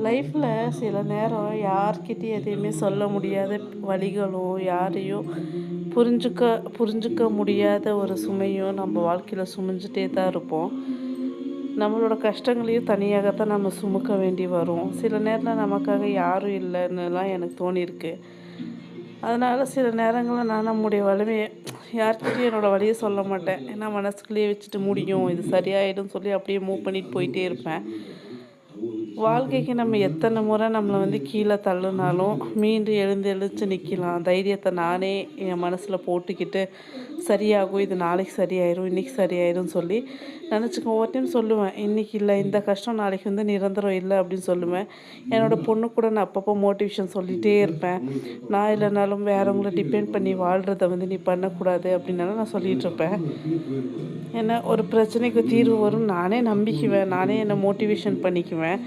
லைஃப்பில் சில நேரம் யார்கிட்டயும் எதையுமே சொல்ல முடியாத வலிகளும், யாரையும் புரிஞ்சுக்க புரிஞ்சுக்க முடியாத ஒரு சுமையும் நம்ம வாழ்க்கையில் சுமந்துட்டே தான் இருப்போம். நம்மளோட கஷ்டங்களையும் தனியாக தான் நம்ம சுமக்க வேண்டி வரும். சில நேரத்தில் நமக்காக யாரும் இல்லைன்னுலாம் எனக்கு தோணியிருக்கு. அதனால் சில நேரங்களில் நான் நம்முடைய வலிமையை யார்கிட்டயும் என்னோடய வலியை சொல்ல மாட்டேன். ஏன்னா மனசுக்குள்ளேயே வச்சுட்டு முடியும், இது சரியாயிடும்னு சொல்லி அப்படியே மூவ் பண்ணிட்டு போயிட்டே இருப்பேன். வாழ்க்கைக்கு நம்ம எத்தனை முறை நம்மளை கீழே தள்ளுனாலும் மீண்டும் எழுந்து நிற்கலாம். தைரியத்தை நானே என் மனசில் போட்டுக்கிட்டு சரியாகும், இது நாளைக்கு சரியாயிரும், இன்றைக்கி சரியாயிரும்னு சொல்லி நினச்சிக்கோ. ஒவ்வொரு டைம் சொல்லுவேன், இன்றைக்கி இல்லை இந்த கஷ்டம் நாளைக்கு நிரந்தரம் இல்லை அப்படின்னு சொல்லுவேன். என்னோடய பொண்ணு கூட நான் அப்பப்போ மோட்டிவேஷன் சொல்லிகிட்டே இருப்பேன். நான் இல்லைனாலும் வேறவங்கள டிபெண்ட் பண்ணி வாழ்கிறத நீ பண்ணக்கூடாது அப்படின்னாலும் நான் சொல்லிகிட்டு இருப்பேன். ஏன்னா ஒரு பிரச்சனைக்கு தீர்வு வரும் நானே நம்பிக்குவேன், நானே என்னை மோட்டிவேஷன் பண்ணிக்குவேன்.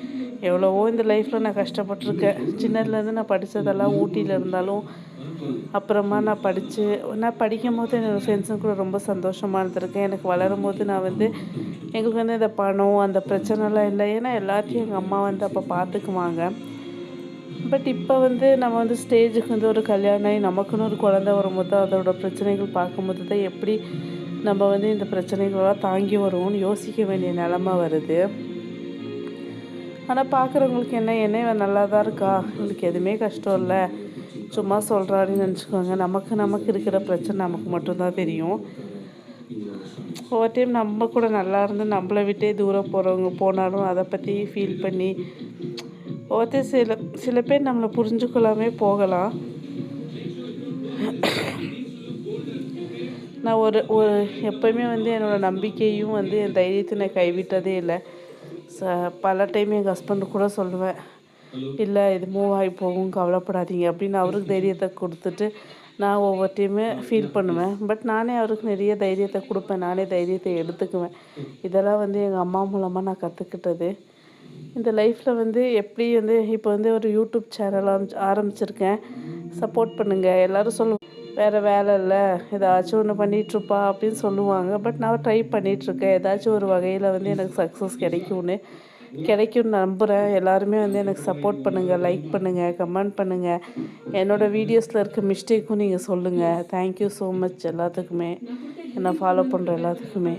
எவ்வளவோ இந்த லைஃப்பில் நான் கஷ்டப்பட்டுருக்கேன். சின்னதுலேருந்து நான் படித்ததெல்லாம் ஊட்டியில் இருந்தாலும் அப்புறமா நான் படிக்கும் போது என்னோடய ஃப்ரெண்ட்ஸும் கூட ரொம்ப சந்தோஷமாக இருந்திருக்கேன். எனக்கு வளரும்போது நான் எங்களுக்கு இந்த பணம் அந்த பிரச்சனைலாம் இல்லை. ஏன்னா எல்லாத்தையும் எங்கள் அம்மா அப்போ பார்த்துக்குவாங்க. பட் இப்போ நம்ம ஸ்டேஜுக்கு ஒரு கல்யாணம் ஆகி நமக்குன்னு ஒரு குழந்த வரும்போது தான் அதோட பிரச்சனைகள் பார்க்கும்போது தான் எப்படி நம்ம இந்த பிரச்சனைகளெல்லாம் தாங்கி வருவோம்னு யோசிக்க வேண்டிய நிலமை வருது. ஆனால் பார்க்குறவங்களுக்கு என்ன இவன் நல்லா தான் இருக்கா, இவளுக்கு எதுவுமே கஷ்டம் இல்லை, சும்மா சொல்கிறான்னு நினச்சிக்கோங்க. நமக்கு இருக்கிற பிரச்சனை நமக்கு மட்டும்தான் தெரியும். ஒவ்வொரு டைம் நம்ம கூட நல்லா இருந்து நம்மளை விட்டே தூரம் போனாலும் அதை பற்றி ஃபீல் பண்ணி ஒவ்வொருத்தர் சில பேர் நம்மளை புரிஞ்சுக்கொள்ளாமே போகலாம். நான் ஒரு எப்போயுமே என்னோடய நம்பிக்கையும் என் தைரியத்தை நான் கைவிட்டதே இல்லை. பல டைம் எங்கள் ஹஸ்பண்டு கூட சொல்லுவேன், இல்லை இது மூவ் ஆகி போகும், கவலைப்படாதீங்க அப்படின்னு அவருக்கு தைரியத்தை கொடுத்துட்டு நான் ஒவ்வொரு டைமே ஃபீல் பண்ணுவேன். பட் நானே அவருக்கு நிறைய தைரியத்தை கொடுப்பேன், நானே தைரியத்தை எடுத்துக்குவேன். இதெல்லாம் எங்கள் அம்மா மூலமாக நான் கற்றுக்கிட்டது. இந்த லைஃப்பில் எப்படி இப்போ ஒரு யூடியூப் சேனல் ஆரம்பிச்சிருக்கேன். சப்போர்ட் பண்ணுங்கள். எல்லோரும் சொல்லுவாங்க, வேறு வேலை இல்லை, ஏதாச்சும் ஒன்று பண்ணிகிட்ருப்பா அப்படின்னு சொல்லுவாங்க. பட் நான் ட்ரை பண்ணிகிட்ருக்கேன். ஏதாச்சும் ஒரு வகையில் எனக்கு சக்ஸஸ் கிடைக்கும்னு நம்புகிறேன். எல்லாருமே எனக்கு சப்போர்ட் பண்ணுங்கள், லைக் பண்ணுங்கள், கமெண்ட் பண்ணுங்கள். என்னோடய வீடியோஸில் இருக்க மிஸ்டேக்கும் நீங்கள் சொல்லுங்கள். தேங்க்யூ ஸோ மச் எல்லாத்துக்குமே, என்னை ஃபாலோ பண்ணுற எல்லாத்துக்குமே.